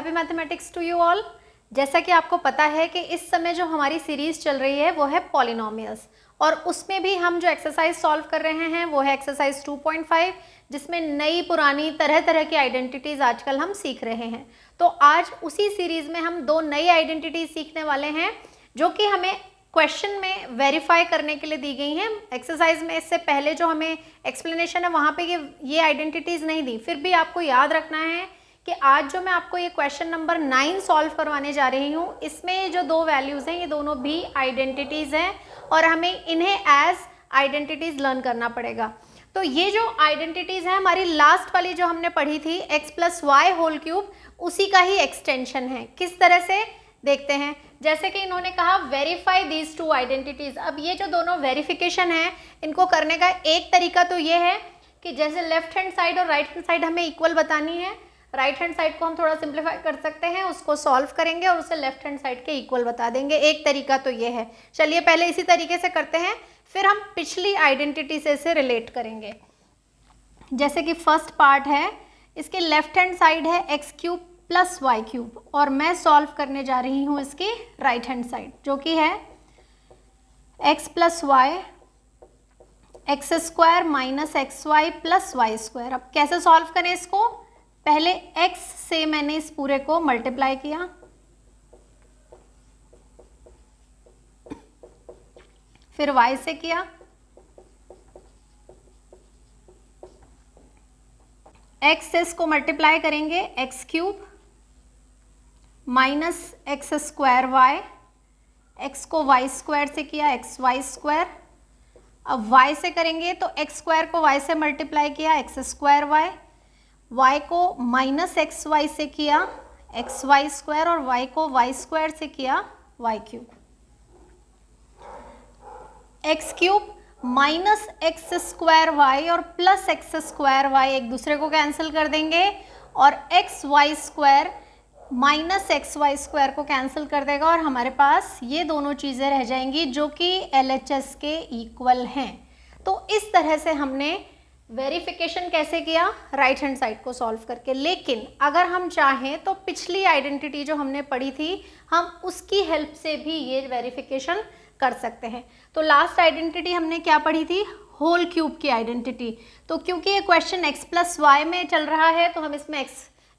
Happy mathematics to you all. जैसा कि आपको पता है कि इस समय जो हमारी सीरीज चल रही है वो है पॉलिनोमियल्स, और उसमें भी हम जो एक्सरसाइज सॉल्व कर रहे हैं वो है एक्सरसाइज 2.5, जिसमें नई पुरानी तरह तरह की आइडेंटिटीज आजकल हम सीख रहे हैं। तो आज उसी सीरीज में हम दो नई आइडेंटिटीज सीखने वाले हैं जो कि हमें क्वेश्चन में वेरीफाई करने के लिए दी गई हैं। एक्सरसाइज में इससे पहले जो हमें एक्सप्लेनेशन है वहाँ पे ये आइडेंटिटीज नहीं दी, फिर भी आपको याद रखना है कि आज जो मैं आपको ये क्वेश्चन नंबर 9 सॉल्व करवाने जा रही हूँ, इसमें जो दो वैल्यूज़ हैं ये दोनों भी आइडेंटिटीज़ हैं और हमें इन्हें एज आइडेंटिटीज़ लर्न करना पड़ेगा। तो ये जो आइडेंटिटीज़ हैं हमारी लास्ट वाली जो हमने पढ़ी थी x + y होल क्यूब, उसी का ही एक्सटेंशन है। किस तरह से देखते हैं, जैसे कि इन्होंने कहा वेरीफाई दीज टू आइडेंटिटीज़। अब ये जो दोनों वेरिफिकेशन है इनको करने का एक तरीका तो ये है कि जैसे लेफ्ट हैंड साइड और राइट हैंड साइड हमें इक्वल बतानी है, राइट हैंड साइड को हम थोड़ा सिंप्लीफाई कर सकते हैं, उसको सॉल्व करेंगे और उसे लेफ्ट हैंड साइड के इक्वल बता देंगे। एक तरीका तो ये है। चलिए पहले इसी तरीके से करते हैं, फिर हम पिछली आइडेंटिटी से इसे रिलेट करेंगे। जैसे कि फर्स्ट पार्ट है, इसके लेफ्ट हैंड साइड है x³ + y³ और मैं सॉल्व करने जा रही हूँ इसकी राइट हैंड साइड जो कि है x + y x² - xy + y²। अब कैसे सॉल्व करें इसको, पहले x से मैंने इस पूरे को मल्टीप्लाई किया, फिर y से किया, x से इसको मल्टीप्लाई करेंगे x³ - x² y, x को y² से किया xy²। अब y से करेंगे तो x² को y से मल्टीप्लाई किया x² y को -xy से किया xy² और y को y² से किया y³। x³ -x² y और +x² y एक दूसरे को कैंसिल कर देंगे और xy² -xy² को कैंसिल कर देगा और हमारे पास ये दोनों चीज़ें रह जाएंगी जो कि LHS के इक्वल हैं। तो इस तरह से हमने वेरिफिकेशन कैसे किया, राइट हैंड साइड को सॉल्व करके। लेकिन अगर हम चाहें तो पिछली आइडेंटिटी जो हमने पढ़ी थी हम उसकी हेल्प से भी ये वेरिफिकेशन कर सकते हैं। तो लास्ट आइडेंटिटी हमने क्या पढ़ी थी, होल क्यूब की आइडेंटिटी। तो क्योंकि ये क्वेश्चन x + y में चल रहा है तो हम इसमें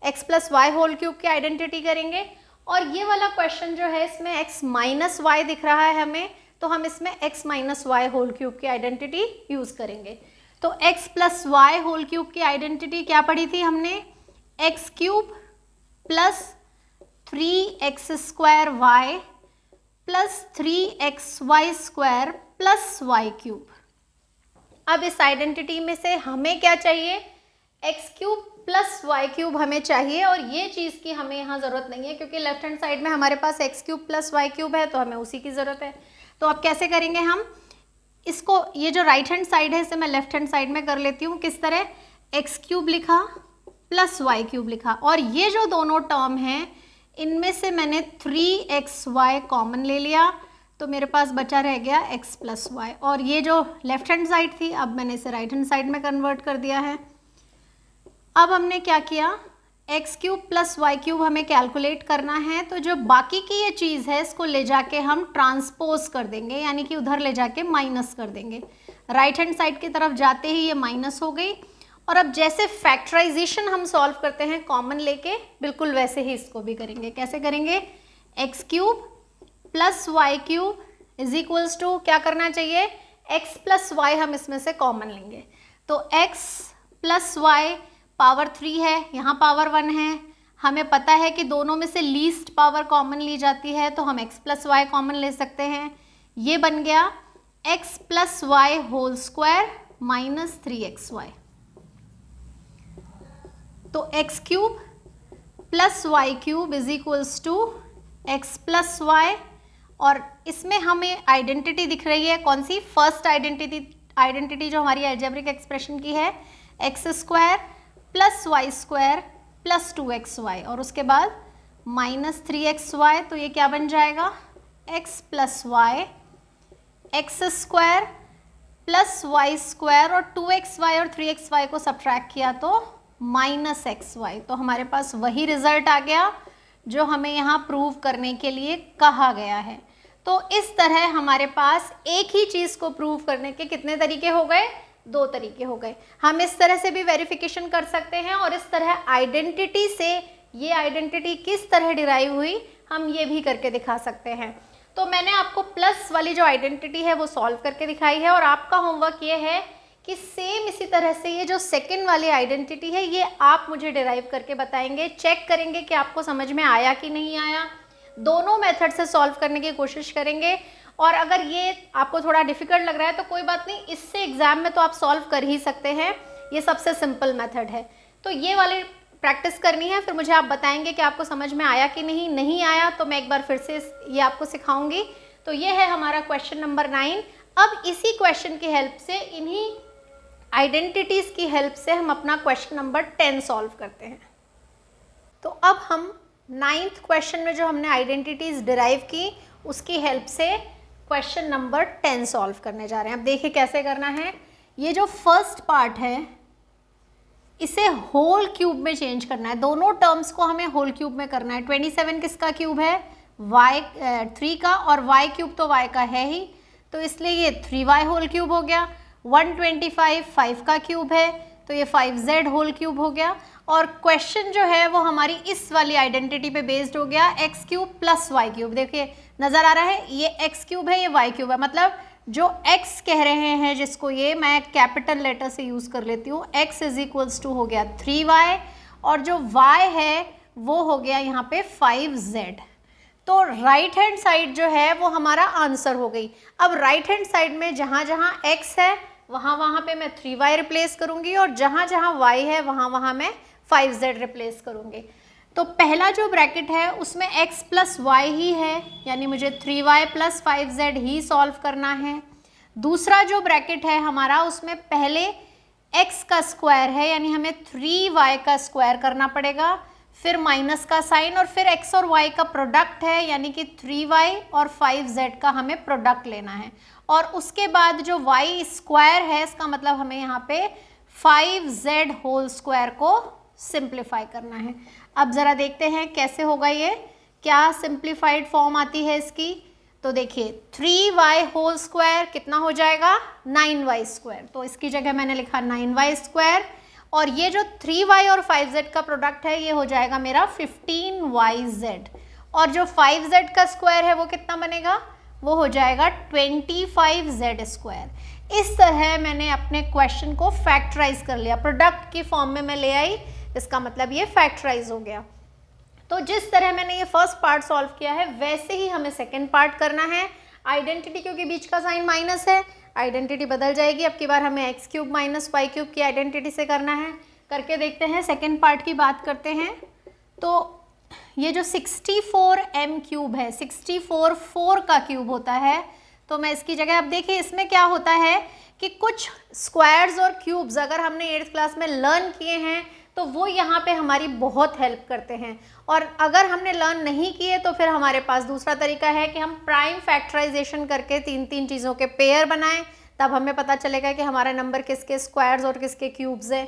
x + y होल क्यूब की आइडेंटिटी करेंगे, और ये वाला क्वेश्चन जो है इसमें x - y दिख रहा है हमें, तो हम इसमें x - y होल क्यूब की आइडेंटिटी यूज़ करेंगे। तो x + y होल क्यूब की आइडेंटिटी क्या पढ़ी थी हमने, x³ + 3x² y + 3xy² + y³। अब इस आइडेंटिटी में से हमें क्या चाहिए, x³ + y³ हमें चाहिए, और ये चीज़ की हमें यहाँ ज़रूरत नहीं है क्योंकि लेफ्ट हैंड साइड में हमारे पास x³ + y³ है तो हमें उसी की ज़रूरत है। तो अब कैसे करेंगे हम इसको, ये जो राइट हैंड साइड है इसे मैं लेफ्ट हैंड साइड में कर लेती हूँ। किस तरह, x³ लिखा + y³ लिखा, और ये जो दोनों टर्म हैं इनमें से मैंने 3xy कॉमन ले लिया तो मेरे पास बचा रह गया x + y, और ये जो लेफ्ट हैंड साइड थी अब मैंने इसे राइट हैंड साइड में कन्वर्ट कर दिया है। अब हमने क्या किया, x³ + y³ हमें कैलकुलेट करना है, तो जो बाकी की ये चीज़ है इसको ले जाके हम ट्रांसपोज कर देंगे, यानी कि उधर ले जाके माइनस कर देंगे। राइट हैंड साइड की तरफ जाते ही ये माइनस हो गई, और अब जैसे फैक्टराइजेशन हम सॉल्व करते हैं कॉमन लेके, बिल्कुल वैसे ही इसको भी करेंगे। कैसे करेंगे, x³ + y³ = क्या करना चाहिए, x + y हम इसमें से कॉमन लेंगे, तो x + y पावर 3 है, यहाँ पावर 1 है, हमें पता है कि दोनों में से लीस्ट पावर कॉमन ली जाती है तो हम x + y कॉमन ले सकते हैं। ये बन गया x + y whole square - 3xy। तो x³ + y³ = x + y, और इसमें हमें आइडेंटिटी दिख रही है कौन सी, फर्स्ट आइडेंटिटी जो हमारी अलजेब्रिक एक्सप्रेशन की है, x² + y² + 2xy, और उसके बाद -3xy। तो ये क्या बन जाएगा, x + y x² + y² और 2xy और 3xy को सब्ट्रैक्ट किया तो -xy। तो हमारे पास वही रिजल्ट आ गया जो हमें यहाँ प्रूव करने के लिए कहा गया है। तो इस तरह हमारे पास एक ही चीज़ को प्रूव करने के कितने तरीके हो गए, 2 तरीके हो गए। हम इस तरह से भी वेरिफिकेशन कर सकते हैं और इस तरह आइडेंटिटी से ये आइडेंटिटी किस तरह डिराइव हुई हम ये भी करके दिखा सकते हैं। तो मैंने आपको प्लस वाली जो आइडेंटिटी है वो सॉल्व करके दिखाई है और आपका होमवर्क ये है कि सेम इसी तरह से ये जो सेकंड वाली आइडेंटिटी है ये आप मुझे डिराइव करके बताएंगे, चेक करेंगे कि आपको समझ में आया कि नहीं आया। दोनों मेथड से सॉल्व करने की कोशिश करेंगे और अगर ये आपको थोड़ा डिफिकल्ट लग रहा है तो कोई बात नहीं, इससे एग्जाम में तो आप सॉल्व कर ही सकते हैं, ये सबसे सिंपल मेथड है। तो ये वाली प्रैक्टिस करनी है, फिर मुझे आप बताएंगे कि आपको समझ में आया कि नहीं आया तो मैं एक बार फिर से ये आपको सिखाऊंगी। तो ये है हमारा क्वेश्चन नंबर 9। अब इसी क्वेश्चन की हेल्प से, इन्हीं आइडेंटिटीज़ की हेल्प से हम अपना क्वेश्चन नंबर 10 सॉल्व करते हैं। तो अब हम 9th क्वेश्चन में जो हमने आइडेंटिटीज़ डिराइव की उसकी हेल्प से क्वेश्चन नंबर 10 सॉल्व करने जा रहे हैं। अब देखिए कैसे करना है। ये जो फर्स्ट पार्ट है इसे होल क्यूब में चेंज करना है, दोनों टर्म्स को हमें होल क्यूब में करना है। 27 किसका क्यूब है, y3 का, और y क्यूब तो y का है ही, तो इसलिए ये 3y होल क्यूब हो गया। 125 5 का क्यूब है तो ये 5z होल क्यूब हो गया। और क्वेश्चन जो है वो हमारी इस वाली आइडेंटिटी पे बेस्ड हो गया, x cube plus y cube. देखिए नज़र आ रहा है, ये x क्यूब है, ये y क्यूब है, मतलब जो x कह रहे हैं जिसको ये मैं कैपिटल लेटर से यूज़ कर लेती हूँ, x इज इक्वल्स टू हो गया 3y और जो y है वो हो गया यहाँ पे 5z। तो राइट हैंड साइड जो है वो हमारा आंसर हो गई। अब राइट हैंड साइड में जहाँ जहाँ x है वहाँ पे मैं 3y रिप्लेस करूँगी और जहाँ जहाँ y है वहाँ मैं 5z रिप्लेस करूँगी। तो पहला जो ब्रैकेट है उसमें x प्लस वाई ही है, यानी मुझे 3y प्लस 5z ही सॉल्व करना है। दूसरा जो ब्रैकेट है हमारा उसमें पहले x का स्क्वायर है, यानी हमें 3y का स्क्वायर करना पड़ेगा, फिर माइनस का साइन और फिर x और y का प्रोडक्ट है, यानी कि 3y और 5z का हमें प्रोडक्ट लेना है। और उसके बाद जो y स्क्वायर है इसका मतलब हमें यहाँ पे 5z होल स्क्वायर को सिंप्लीफाई करना है। अब ज़रा देखते हैं कैसे होगा ये, क्या सिंप्लीफाइड फॉर्म आती है इसकी। तो देखिए 3y होल स्क्वायर कितना हो जाएगा, 9y स्क्वायर, तो इसकी जगह मैंने लिखा 9y स्क्वायर और ये जो 3y और 5z का प्रोडक्ट है ये हो जाएगा मेरा 15yz और जो 5z का स्क्वायर है वो कितना बनेगा, वो हो जाएगा 25z स्क्वायर। इस तरह मैंने अपने क्वेश्चन को फैक्टराइज कर लिया, प्रोडक्ट की फॉर्म में मैं ले आई, इसका मतलब ये फैक्टराइज हो गया। तो जिस तरह मैंने ये फर्स्ट पार्ट सॉल्व किया है वैसे ही हमें सेकंड पार्ट करना है। आइडेंटिटी क्योंकि बीच का साइन माइनस है, आइडेंटिटी बदल जाएगी, अब की बार हमें x cube minus y cube की आइडेंटिटी से करना है। करके देखते हैं, सेकंड पार्ट की बात करते हैं। तो ये जो 64m क्यूब है, 64 4 का क्यूब होता है, तो मैं इसकी जगह, अब देखिए इसमें क्या होता है कि कुछ स्क्वायर्स और क्यूब्स अगर हमने 8th क्लास में लर्न किए हैं तो वो यहाँ पे हमारी बहुत हेल्प करते हैं, और अगर हमने लर्न नहीं किए तो फिर हमारे पास दूसरा तरीका है कि हम प्राइम फैक्टराइजेशन करके 3 चीज़ों के पेयर बनाएं, तब हमें पता चलेगा कि हमारा नंबर किसके स्क्वायर्स और किसके क्यूब्स है।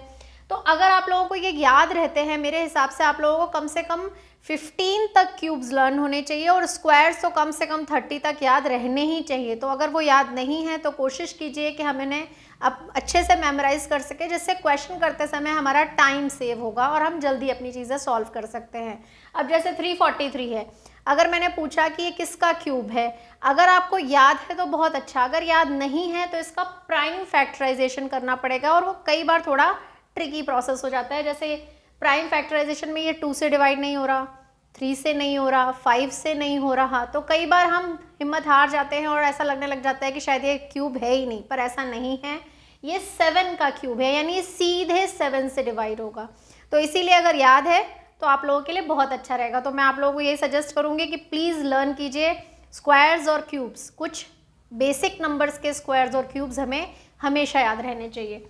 तो अगर आप लोगों को ये याद रहते हैं, मेरे हिसाब से आप लोगों को कम से कम 15 तक क्यूब्स लर्न होने चाहिए और स्क्वायर्स तो कम से कम 30 तक याद रहने ही चाहिए। तो अगर वो याद नहीं है तो कोशिश कीजिए कि हम इन्हें अब अच्छे से मेमोराइज कर सके, जिससे क्वेश्चन करते समय हमारा टाइम सेव होगा और हम जल्दी अपनी चीज़ें सॉल्व कर सकते हैं। अब जैसे 343 है, अगर मैंने पूछा कि ये किसका क्यूब है, अगर आपको याद है तो बहुत अच्छा, अगर याद नहीं है तो इसका प्राइम फैक्टराइजेशन करना पड़ेगा और वो कई बार थोड़ा ट्रिकी प्रोसेस हो जाता है। जैसे प्राइम फैक्टराइजेशन में ये 2 से डिवाइड नहीं हो रहा, 3 से नहीं हो रहा, 5 से नहीं हो रहा, तो कई बार हम हिम्मत हार जाते हैं और ऐसा लगने लग जाता है कि शायद ये क्यूब है ही नहीं, पर ऐसा नहीं है, ये 7 का क्यूब है, यानी सीधे 7 से डिवाइड होगा। तो इसीलिए अगर याद है तो आप लोगों के लिए बहुत अच्छा रहेगा। तो मैं आप लोगों को ये सजेस्ट करूँगी कि प्लीज़ लर्न कीजिए स्क्वायर्स और क्यूब्स, कुछ बेसिक नंबर्स के स्क्वायर्स और क्यूब्स हमें हमेशा याद रहने चाहिए।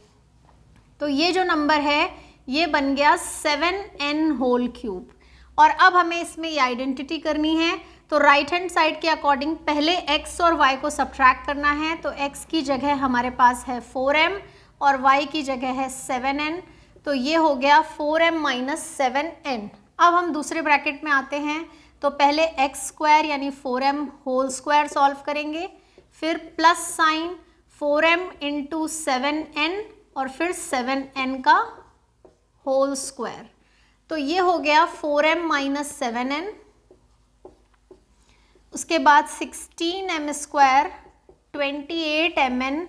तो ये जो नंबर है ये बन गया 7n होल क्यूब, और अब हमें इसमें ये आइडेंटिटी करनी है। तो राइट हैंड साइड के अकॉर्डिंग पहले x और y को सब्ट्रैक्ट करना है। तो x की जगह हमारे पास है 4m और y की जगह है 7n, तो ये हो गया 4m माइनस 7n। अब हम दूसरे ब्रैकेट में आते हैं, तो पहले एक्स स्क्वायर यानी 4m होल स्क्वायर सॉल्व करेंगे, फिर plus sign 4m into 7n और फिर 7n का होल स्क्वायर, तो ये हो गया 4m माइनस 7n। उसके बाद 16m स्क्वायर 28mn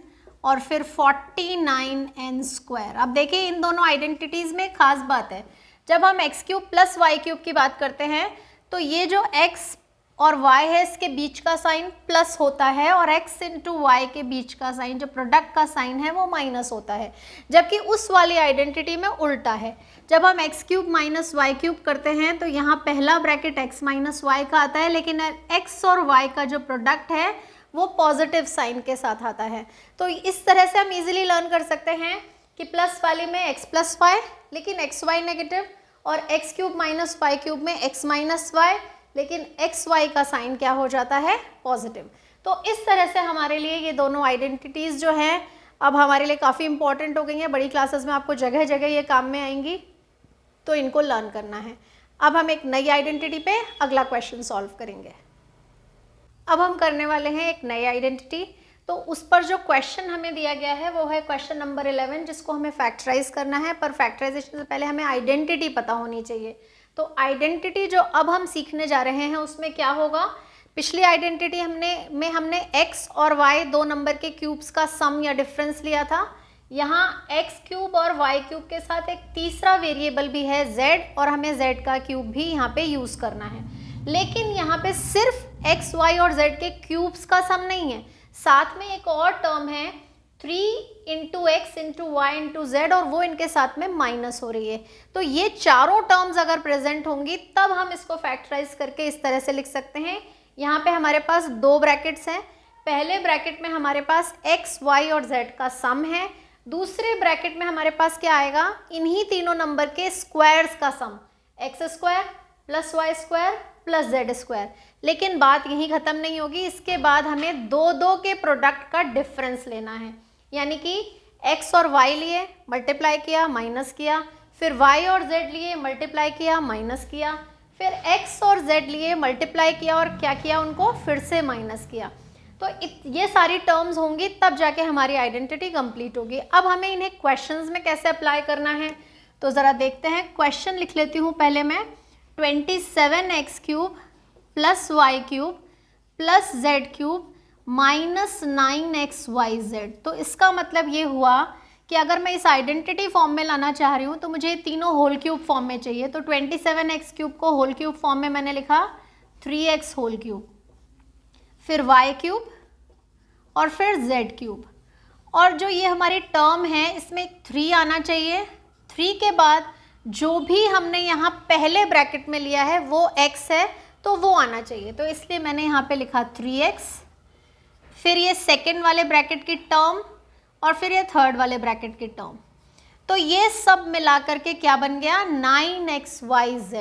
और फिर 49n स्क्वायर। अब देखिए इन दोनों आइडेंटिटीज़ में खास बात है, जब हम x cube plus y cube की बात करते हैं तो ये जो x और y है इसके बीच का साइन प्लस होता है और x इंटू वाई के बीच का साइन, जो प्रोडक्ट का साइन है वो माइनस होता है, जबकि उस वाली आइडेंटिटी में उल्टा है। जब हम x cube minus y cube करते हैं तो यहाँ पहला ब्रैकेट x माइनस वाई का आता है, लेकिन x और y का जो प्रोडक्ट है वो पॉजिटिव साइन के साथ आता है। तो इस तरह से हम इजीली लर्न कर सकते हैं कि प्लस वाली में x प्लस वाई, लेकिन एक्स वाई नेगेटिव, और x cube minus y cube में x माइनस वाई, लेकिन एक्स वाई का साइन क्या हो जाता है, पॉजिटिव। तो इस तरह से हमारे लिए ये दोनों आइडेंटिटीज़ जो हैं अब हमारे लिए काफ़ी इंपॉर्टेंट हो गई हैं। बड़ी क्लासेस में आपको जगह जगह ये काम में आएंगी, तो इनको लर्न करना है। अब हम एक नई आइडेंटिटी पे अगला क्वेश्चन सॉल्व करेंगे। अब हम करने वाले हैं एक नई आइडेंटिटी, तो उस पर जो क्वेश्चन हमें दिया गया है वो है क्वेश्चन नंबर 11, जिसको हमें फैक्टराइज करना है। पर फैक्टराइजेशन से पहले हमें आइडेंटिटी पता होनी चाहिए। तो आइडेंटिटी जो अब हम सीखने जा रहे हैं उसमें क्या होगा, पिछली आइडेंटिटी हमने x और y दो नंबर के क्यूब्स का सम या डिफरेंस लिया था। यहाँ x क्यूब और y क्यूब के साथ एक तीसरा वेरिएबल भी है z, और हमें z का क्यूब भी यहाँ पे यूज़ करना है। लेकिन यहाँ पे सिर्फ x, y और z के क्यूब्स का सम नहीं है, साथ में एक और टर्म है 3 into x into y into z, और वो इनके साथ में माइनस हो रही है। तो ये चारों टर्म्स अगर प्रेजेंट होंगी तब हम इसको फैक्टराइज करके इस तरह से लिख सकते हैं। यहाँ पे हमारे पास दो ब्रैकेट्स हैं, पहले ब्रैकेट में हमारे पास x, y और z का सम है, दूसरे ब्रैकेट में हमारे पास क्या आएगा, इन्हीं तीनों नंबर के स्क्वायर्स का sum, x square plus y square plus z square. लेकिन बात यहीं ख़त्म नहीं होगी, इसके बाद हमें दो दो के प्रोडक्ट का डिफरेंस लेना है, यानी कि x और y लिए मल्टीप्लाई किया माइनस किया, फिर y और z लिए मल्टीप्लाई किया माइनस किया, फिर x और z लिए मल्टीप्लाई किया और क्या किया, उनको फिर से माइनस किया। तो ये सारी टर्म्स होंगी तब जाके हमारी आइडेंटिटी कंप्लीट होगी। अब हमें इन्हें क्वेश्चंस में कैसे अप्लाई करना है तो ज़रा देखते हैं। क्वेश्चन लिख लेती हूँ पहले मैं, 27x cube plus y cube plus z cube minus 9xyz। तो इसका मतलब ये हुआ कि अगर मैं इस आइडेंटिटी फॉर्म में लाना चाह रही हूँ तो मुझे तीनों होल क्यूब फॉर्म में चाहिए। तो 27x क्यूब को होल क्यूब फॉर्म में मैंने लिखा 3x होल क्यूब, फिर y क्यूब और फिर z क्यूब, और जो ये हमारी टर्म है इसमें 3 आना चाहिए। 3 के बाद जो भी हमने यहाँ पहले ब्रैकेट में लिया है वो x है तो वो आना चाहिए, तो इसलिए मैंने यहाँ पे लिखा 3x, फिर ये सेकेंड वाले ब्रैकेट की टर्म और फिर ये थर्ड वाले ब्रैकेट की टर्म। तो ये सब मिला करके क्या बन गया, 9xyz।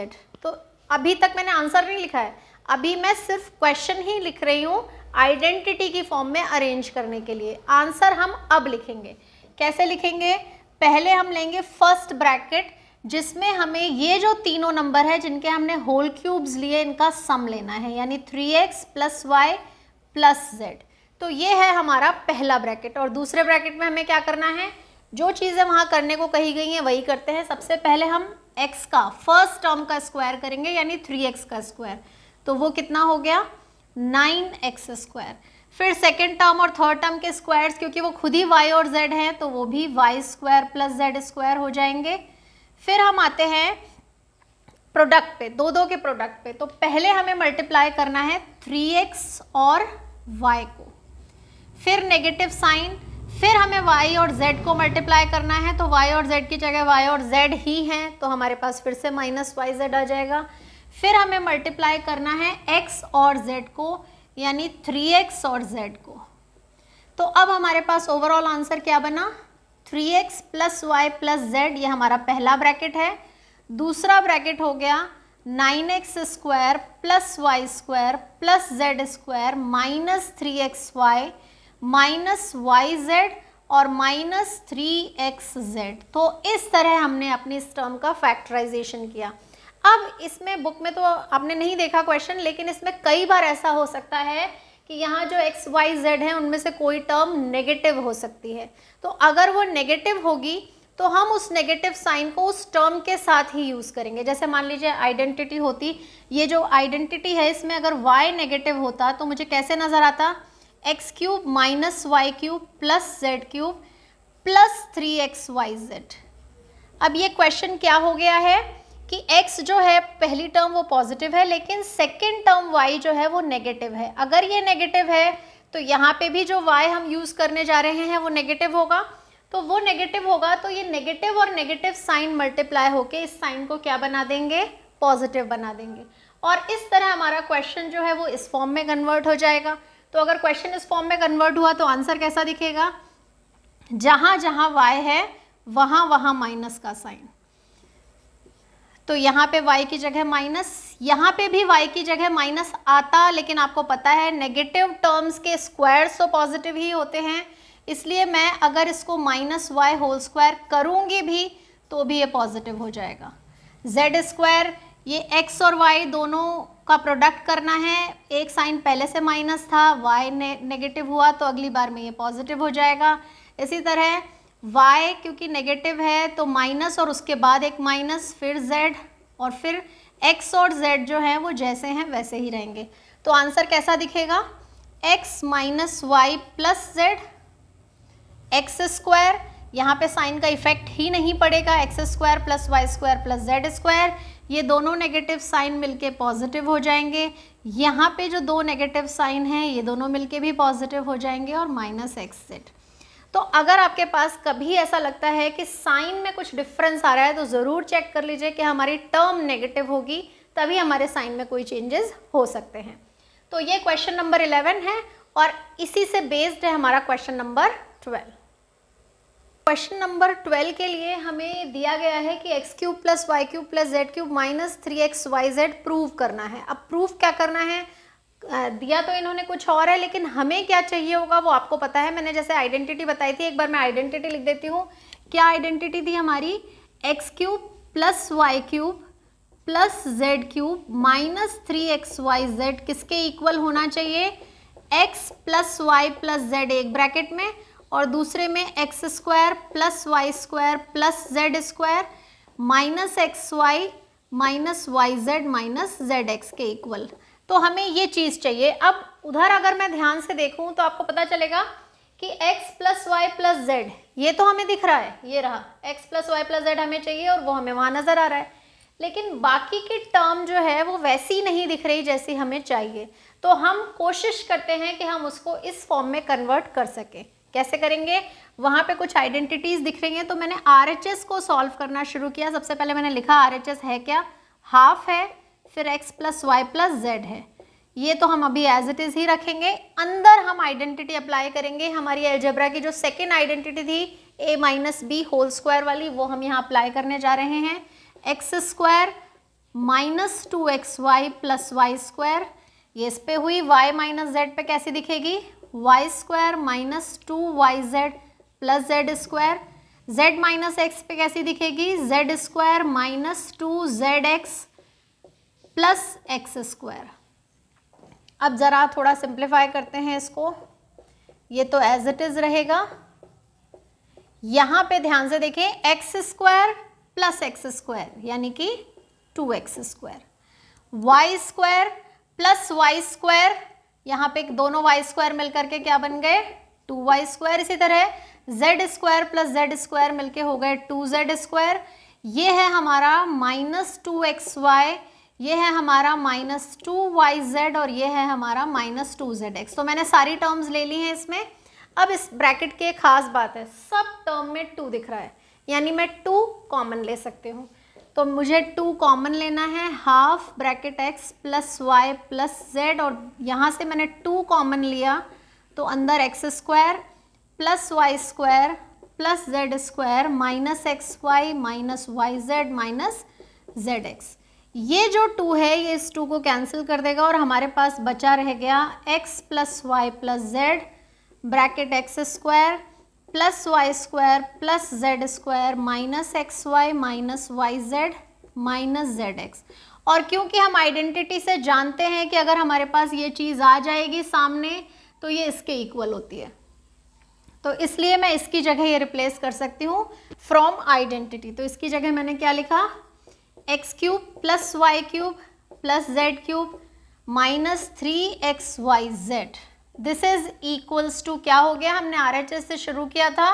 तो अभी तक मैंने आंसर नहीं लिखा है, अभी मैं सिर्फ क्वेश्चन ही लिख रही हूँ आइडेंटिटी की फॉर्म में अरेंज करने के लिए। आंसर हम अब लिखेंगे। कैसे लिखेंगे, पहले हम लेंगे फर्स्ट ब्रैकेट जिसमें हमें ये जो तीनों नंबर है जिनके हमने होल क्यूब्स लिए इनका सम लेना है, यानी 3x plus y plus Z. तो ये है हमारा पहला ब्रैकेट, और दूसरे ब्रैकेट में हमें क्या करना है, जो चीज़ें वहाँ करने को कही गई हैं वही करते हैं। सबसे पहले हम x का फर्स्ट टर्म का स्क्वायर करेंगे, यानी 3x का स्क्वायर, तो वो कितना हो गया 9x स्क्वायर। फिर सेकेंड टर्म और थर्ड टर्म के स्क्वायर्स क्योंकि वो खुद ही y और z हैं तो वो भी y square plus z square हो जाएंगे। फिर हम आते हैं प्रोडक्ट पे, दो दो के प्रोडक्ट पे। तो पहले हमें मल्टीप्लाई करना है 3x और y को, फिर नेगेटिव साइन, फिर हमें y और z को मल्टीप्लाई करना है, तो y और z की जगह y और z ही हैं तो हमारे पास फिर से माइनस yz आ जाएगा। फिर हमें मल्टीप्लाई करना है x और z को, यानी 3x और z को। तो अब हमारे पास ओवरऑल आंसर क्या बना, 3x plus y plus z, ये हमारा पहला ब्रैकेट है। दूसरा ब्रैकेट हो गया 9x square plus y square plus z square minus 3xy minus y z और माइनस 3xz। तो इस तरह हमने अपनी इस टर्म का फैक्टराइजेशन किया। अब इसमें बुक में तो आपने नहीं देखा क्वेश्चन, लेकिन इसमें कई बार ऐसा हो सकता है कि यहाँ जो एक्स वाई जेड है उनमें से कोई टर्म नेगेटिव हो सकती है। तो अगर वो नेगेटिव होगी तो हम उस नेगेटिव साइन को उस टर्म के साथ ही यूज़ करेंगे। जैसे मान लीजिए आइडेंटिटी होती, ये जो आइडेंटिटी है इसमें अगर y नेगेटिव होता तो मुझे कैसे नज़र आता, x cube minus y cube plus z cube plus 3xyz। अब ये क्वेश्चन क्या हो गया है कि x जो है पहली टर्म वो पॉजिटिव है, लेकिन सेकेंड टर्म y जो है वो नेगेटिव है। अगर ये नेगेटिव है तो यहाँ पे भी जो y हम यूज़ करने जा रहे हैं वो नेगेटिव होगा। तो वो नेगेटिव होगा तो ये नेगेटिव और नेगेटिव साइन मल्टीप्लाई होके इस साइन को क्या बना देंगे, पॉजिटिव बना देंगे। और इस तरह हमारा क्वेश्चन जो है वो इस फॉर्म में कन्वर्ट हो जाएगा। तो अगर क्वेश्चन इस फॉर्म में कन्वर्ट हुआ तो आंसर कैसा दिखेगा, जहाँ जहाँ y है वहाँ वहाँ माइनस का साइन। तो यहाँ पे y की जगह माइनस, यहाँ पे भी y की जगह माइनस आता, लेकिन आपको पता है नेगेटिव टर्म्स के स्क्वायर्स तो पॉजिटिव ही होते हैं, इसलिए मैं अगर इसको माइनस वाई होल स्क्वायर करूँगी भी तो भी ये पॉजिटिव हो जाएगा। जेड स्क्वायर, ये x और y दोनों का प्रोडक्ट करना है, एक साइन पहले से माइनस था, y नेगेटिव हुआ तो अगली बार में ये पॉजिटिव हो जाएगा। इसी तरह y क्योंकि नेगेटिव है तो माइनस और उसके बाद एक माइनस, फिर z और फिर x और z जो हैं वो जैसे हैं वैसे ही रहेंगे। तो आंसर कैसा दिखेगा, x minus y plus z, x square, यहाँ पे साइन का इफेक्ट ही नहीं पड़ेगा, x square plus y square plus z square, ये दोनों नेगेटिव साइन मिलके पॉजिटिव हो जाएंगे। यहाँ पे जो दो नेगेटिव साइन हैं ये दोनों मिलके भी पॉजिटिव हो जाएंगे और माइनस एक्स जेड। तो अगर आपके पास कभी ऐसा लगता है कि साइन में कुछ डिफरेंस आ रहा है तो ज़रूर चेक कर लीजिए कि हमारी टर्म नेगेटिव होगी, तभी हमारे साइन में कोई चेंजेस हो सकते हैं। तो ये क्वेश्चन नंबर 11 है और इसी से बेस्ड है हमारा क्वेश्चन नंबर 12। क्वेश्चन नंबर 12 के लिए हमें दिया गया है कि x cube plus y cube plus z cube minus 3xyz prove करना है। अब प्रूफ क्या करना है, दिया तो इन्होंने कुछ और है, लेकिन हमें क्या चाहिए होगा वो आपको पता है। मैंने जैसे आइडेंटिटी बताई थी, एक बार मैं आइडेंटिटी लिख देती हूँ। क्या आइडेंटिटी थी हमारी, x cube plus y cube plus z cube minus 3xyz किसके इक्वल होना चाहिए, x plus y plus z एक ब्रैकेट में और दूसरे में x square plus y square plus z square minus x y minus y z minus z x के equal. तो हमें ये चीज़ चाहिए। अब उधर अगर मैं ध्यान से देखूं तो आपको पता चलेगा कि x plus y plus z ये तो हमें दिख रहा है, ये रहा x plus y plus z हमें चाहिए और वो हमें वहाँ नज़र आ रहा है, लेकिन बाकी की टर्म जो है वो वैसी नहीं दिख रही जैसी हमें चाहिए। तो हम कोशिश करते हैं कि हम उसको इस फॉर्म में कन्वर्ट कर सकें। कैसे करेंगे, वहाँ पे कुछ आइडेंटिटीज़ दिख रही हैं तो मैंने RHS को सॉल्व करना शुरू किया। सबसे पहले मैंने लिखा RHS है क्या, हाफ है, फिर x plus y plus z है, ये तो हम अभी एज इट इज़ ही रखेंगे। अंदर हम आइडेंटिटी अप्लाई करेंगे, हमारी अलजेब्रा की जो सेकेंड आइडेंटिटी थी a minus b whole square वाली, वो हम यहाँ अप्लाई करने जा रहे हैं। X square minus 2xy plus y square, ये इस पे हुई, y माइनस जेड पे कैसी दिखेगी, y square minus 2yz plus z square, z minus x पे कैसी दिखेगी, z square minus 2zx plus x square. अब ज़रा थोड़ा सिंप्लीफाई करते हैं इसको, ये तो एज इट इज़ रहेगा। यहाँ पे ध्यान से देखें, x square plus x square यानी कि 2x square, y square plus y square, यहाँ पे दोनों वाई स्क्वायर मिलकर के क्या बन गए, 2y स्क्वायर। इसी तरह Z square plus z square मिलके हो गए 2z स्क्वायर। ये है हमारा माइनस 2xy, ये है हमारा माइनस 2yz और ये है हमारा माइनस 2zx। तो मैंने सारी टर्म्स ले ली हैं इसमें। अब इस ब्रैकेट की एक खास बात है, सब टर्म में 2 दिख रहा है, यानी मैं 2 कॉमन ले सकती हूँ। तो मुझे 2 कॉमन लेना है, half bracket x plus y plus z, और यहाँ से मैंने 2 कॉमन लिया तो अंदर x square plus y square plus z square minus x y minus y z minus z x. ये जो 2 है ये इस 2 को कैंसिल कर देगा और हमारे पास बचा रह गया x plus y plus z bracket x square plus y square plus z square minus x y minus y z minus z x. और क्योंकि हम आइडेंटिटी से जानते हैं कि अगर हमारे पास ये चीज़ आ जाएगी सामने तो ये इसके इक्वल होती है, तो इसलिए मैं इसकी जगह ये रिप्लेस कर सकती हूँ फ्रॉम आइडेंटिटी। तो इसकी जगह मैंने क्या लिखा, x cube plus y cube plus z cube minus 3xyz। This is equals to क्या हो गया, हमने RHS से शुरू किया था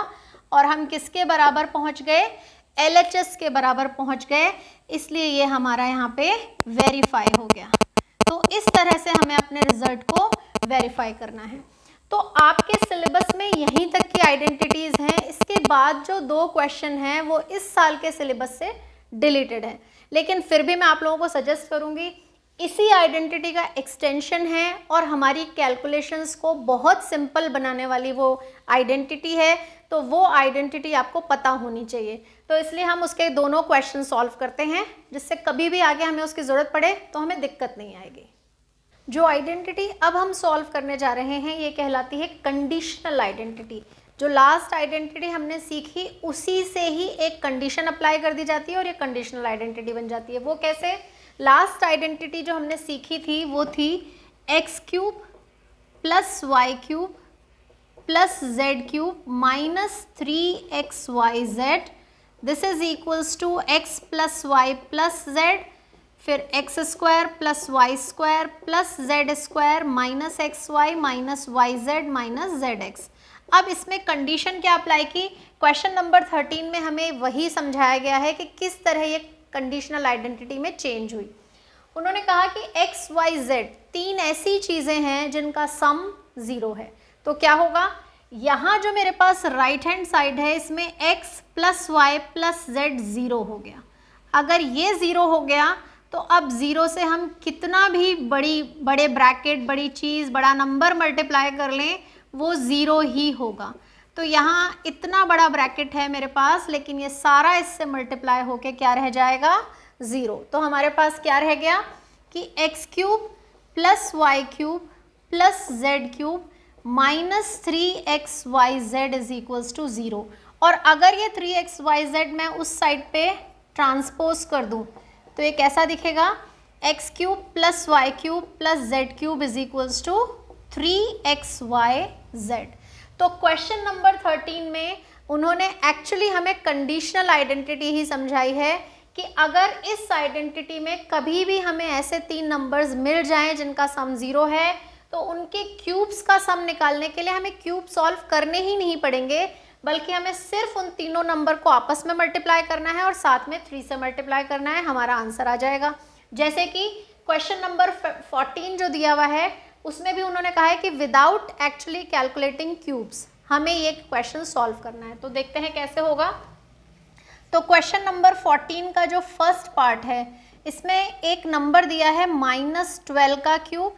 और हम किसके बराबर पहुंच गए, LHS के बराबर पहुंच गए, इसलिए ये हमारा यहाँ पे वेरीफाई हो गया। तो इस तरह से हमें अपने रिजल्ट को वेरीफाई करना है। तो आपके सिलेबस में यहीं तक की आइडेंटिटीज हैं, इसके बाद जो 2 क्वेश्चन हैं वो इस साल के सिलेबस से डिलीटेड है, लेकिन फिर भी मैं आप लोगों को सजेस्ट करूंगी, इसी आइडेंटिटी का एक्सटेंशन है और हमारी कैलकुलेशंस को बहुत सिंपल बनाने वाली वो आइडेंटिटी है, तो वो आइडेंटिटी आपको पता होनी चाहिए। तो इसलिए हम उसके दोनों क्वेश्चन सॉल्व करते हैं, जिससे कभी भी आगे हमें उसकी ज़रूरत पड़े तो हमें दिक्कत नहीं आएगी। जो आइडेंटिटी अब हम सॉल्व करने जा रहे हैं ये कहलाती है कंडीशनल आइडेंटिटी। जो लास्ट आइडेंटिटी हमने सीखी उसी से ही एक कंडीशन अप्लाई कर दी जाती है और ये कंडीशनल आइडेंटिटी बन जाती है। वो कैसे, लास्ट आइडेंटिटी जो हमने सीखी थी वो थी x cube plus y cube plus z cube minus 3xyz, this is equals to x plus y plus z, फिर x square plus y square plus z square minus x y minus y z minus z x. अब इसमें condition क्या apply की, question number 13 में हमें वही समझाया गया है कि किस तरह ये कंडीशनल आइडेंटिटी में चेंज हुई। उन्होंने कहा कि एक्स वाई जेड 3 ऐसी चीज़ें हैं जिनका सम 0 है, तो क्या होगा, यहाँ जो मेरे पास राइट हैंड साइड है इसमें x plus y plus z 0 हो गया। अगर ये 0 हो गया तो अब 0 से हम कितना भी बड़े ब्रैकेट, बड़ी चीज़, बड़ा नंबर मल्टीप्लाई कर लें वो 0 ही होगा। तो यहाँ इतना बड़ा ब्रैकेट है मेरे पास, लेकिन ये सारा इससे मल्टीप्लाई होके क्या रह जाएगा, 0। तो हमारे पास क्या रह गया कि x cube plus y cube plus z cube minus 3xyz is equals to 0। और अगर ये 3xyz मैं उस साइड पे ट्रांसपोज कर दूँ तो ये कैसा दिखेगा, x cube plus y cube plus z cube is equals to 3xyz। तो क्वेश्चन नंबर 13 में उन्होंने एक्चुअली हमें कंडीशनल आइडेंटिटी ही समझाई है कि अगर इस आइडेंटिटी में कभी भी हमें ऐसे 3 नंबर्स मिल जाएं जिनका सम 0 है तो उनके क्यूब्स का सम निकालने के लिए हमें क्यूब सॉल्व करने ही नहीं पड़ेंगे, बल्कि हमें सिर्फ उन तीनों नंबर को आपस में मल्टीप्लाई करना है और साथ में 3 से मल्टीप्लाई करना है, हमारा आंसर आ जाएगा। जैसे कि क्वेश्चन नंबर 14 जो दिया हुआ है उसमें भी उन्होंने कहा है कि विदाउट एक्चुअली कैलकुलेटिंग क्यूब्स हमें ये क्वेश्चन सॉल्व करना है। तो देखते हैं कैसे होगा। तो क्वेश्चन नंबर 14 का जो फर्स्ट पार्ट है इसमें एक नंबर दिया है -12 का क्यूब,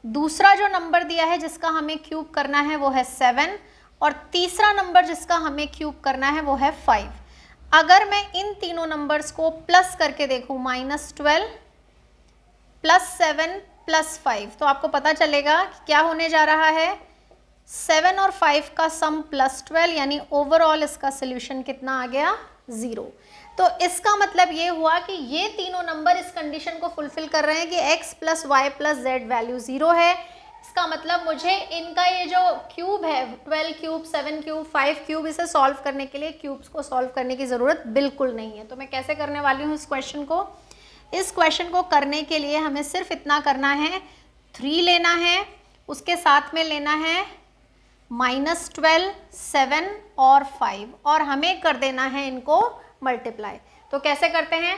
दूसरा जो नंबर दिया है जिसका हमें क्यूब करना है वो है 7 और तीसरा नंबर जिसका हमें क्यूब करना है वो है 5। अगर मैं इन तीनों नंबर्स को प्लस करके देखूं -12 प्लस 7 प्लस 5 तो आपको पता चलेगा कि क्या होने जा रहा है, 7 और 5 का सम +12, यानी ओवरऑल इसका सोल्यूशन कितना आ गया, 0। तो इसका मतलब ये हुआ कि ये तीनों नंबर इस कंडीशन को फुलफिल कर रहे हैं कि x plus y plus z value 0 है। इसका मतलब मुझे इनका ये जो क्यूब है 12 क्यूब, 7 क्यूब, 5 क्यूब, इसे सॉल्व करने के लिए क्यूब्स को सॉल्व करने की ज़रूरत बिल्कुल नहीं है। तो मैं कैसे करने वाली हूँ इस क्वेश्चन को, इस क्वेश्चन को करने के लिए हमें सिर्फ इतना करना है, 3 लेना है, उसके साथ में लेना है -12, 7 और 5 और हमें कर देना है इनको मल्टीप्लाई। तो कैसे करते हैं,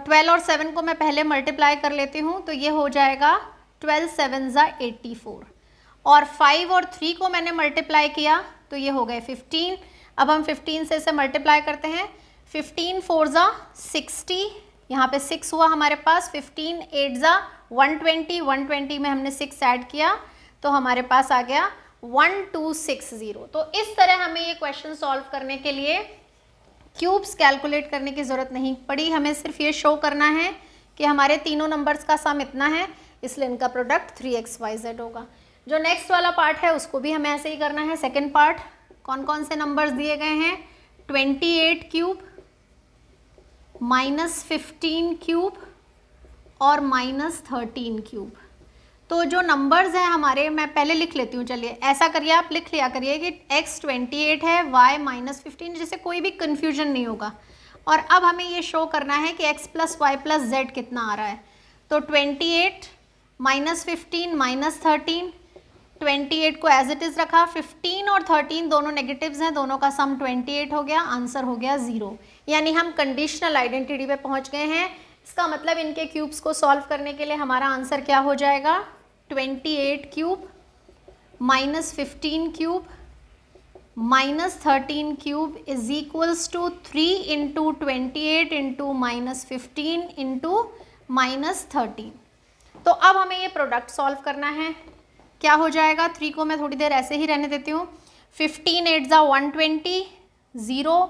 12 और 7 को मैं पहले मल्टीप्लाई कर लेती हूँ, तो ये हो जाएगा 12 7 ज़ा 84 और 5 और 3 को मैंने मल्टीप्लाई किया तो ये हो गए 15। अब हम 15 से इसे मल्टीप्लाई करते हैं, 15 4 ज़ा 60, यहाँ पे 6 हुआ हमारे पास, 15 8 ज़ा 120, 120 में हमने 6 ऐड किया तो हमारे पास आ गया 1260। तो इस तरह हमें ये क्वेश्चन सॉल्व करने के लिए क्यूब्स कैलकुलेट करने की ज़रूरत नहीं पड़ी, हमें सिर्फ ये शो करना है कि हमारे तीनों नंबर्स का सम इतना है, इसलिए इनका प्रोडक्ट 3xyz होगा। जो नेक्स्ट वाला पार्ट है उसको भी हमें ऐसे ही करना है। सेकंड पार्ट, कौन कौन से नंबर्स दिए गए हैं, 28 क्यूब -15 क्यूब और -13 क्यूब। तो जो नंबर्स हैं हमारे, मैं पहले लिख लेती हूँ, चलिए ऐसा करिए, आप लिख लिया करिए कि x 28 है, y -15, जिससे कोई भी कन्फ्यूजन नहीं होगा। और अब हमें ये शो करना है कि x + y + z कितना आ रहा है। तो 28 -15 -13, 28 को एज इट इज़ रखा, 15 और 13 दोनों नेगेटिव्स हैं, दोनों का सम 28 हो गया, आंसर हो गया 0। यानी हम कंडीशनल आइडेंटिटी पे पहुंच गए हैं। इसका मतलब इनके क्यूब्स को सॉल्व करने के लिए हमारा आंसर क्या हो जाएगा, 28 cube -15 cube -13 cube is equals to 3 × 28 × -15 × -13। तो अब हमें ये प्रोडक्ट सॉल्व करना है। क्या हो जाएगा, 3 को मैं थोड़ी देर ऐसे ही रहने देती हूँ। 15 8 ज़ा 120, 0,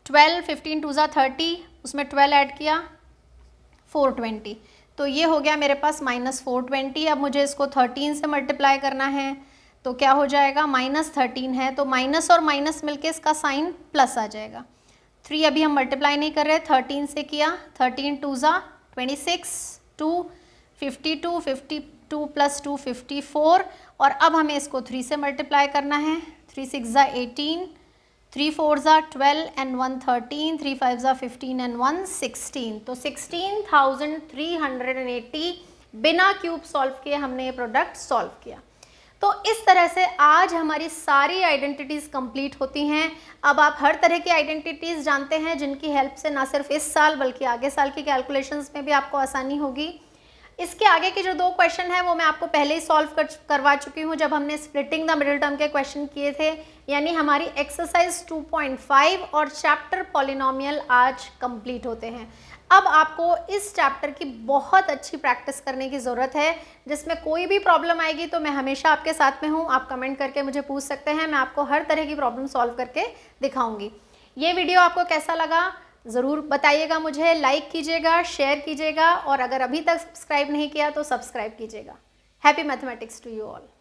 12 15 2 ज़ा 30, उसमें 12 ऐड किया 420। तो ये हो गया मेरे पास -420। अब मुझे इसको 13 से मल्टीप्लाई करना है, तो क्या हो जाएगा, -13 है तो माइनस और माइनस मिलके इसका साइन प्लस आ जाएगा। 3 अभी हम मल्टीप्लाई नहीं कर रहे, 13 से किया, 13 2 ज़ा 26, 2 52, 52 + 2 54। और अब हमें इसको 3 से मल्टीप्लाई करना है, 3 6 ज़ा 18, 3 4 ज़ा 12 and 1 13, 3 5 ज़ा 15 and 1 16। तो 16,380 बिना क्यूब सॉल्व किए हमने ये प्रोडक्ट सॉल्व किया। तो इस तरह से आज हमारी सारी आइडेंटिटीज़ कंप्लीट होती हैं। अब आप हर तरह की आइडेंटिटीज़ जानते हैं जिनकी हेल्प से ना सिर्फ इस साल बल्कि आगे साल की कैलकुलेशंस में भी आपको आसानी होगी। इसके आगे के जो 2 क्वेश्चन हैं वो मैं आपको पहले ही सॉल्व करवा चुकी हूँ जब हमने स्प्लिटिंग द मिडिल टर्म के क्वेश्चन किए थे। यानी हमारी एक्सरसाइज 2.5 और चैप्टर पॉलिनोमियल आज कंप्लीट होते हैं। अब आपको इस चैप्टर की बहुत अच्छी प्रैक्टिस करने की ज़रूरत है, जिसमें कोई भी प्रॉब्लम आएगी तो मैं हमेशा आपके साथ में हूँ। आप कमेंट करके मुझे पूछ सकते हैं, मैं आपको हर तरह की प्रॉब्लम सॉल्व करके दिखाऊंगी। ये वीडियो आपको कैसा लगा ज़रूर बताइएगा मुझे, लाइक कीजिएगा, शेयर कीजिएगा और अगर अभी तक सब्सक्राइब नहीं किया तो सब्सक्राइब कीजिएगा। Happy mathematics to you all.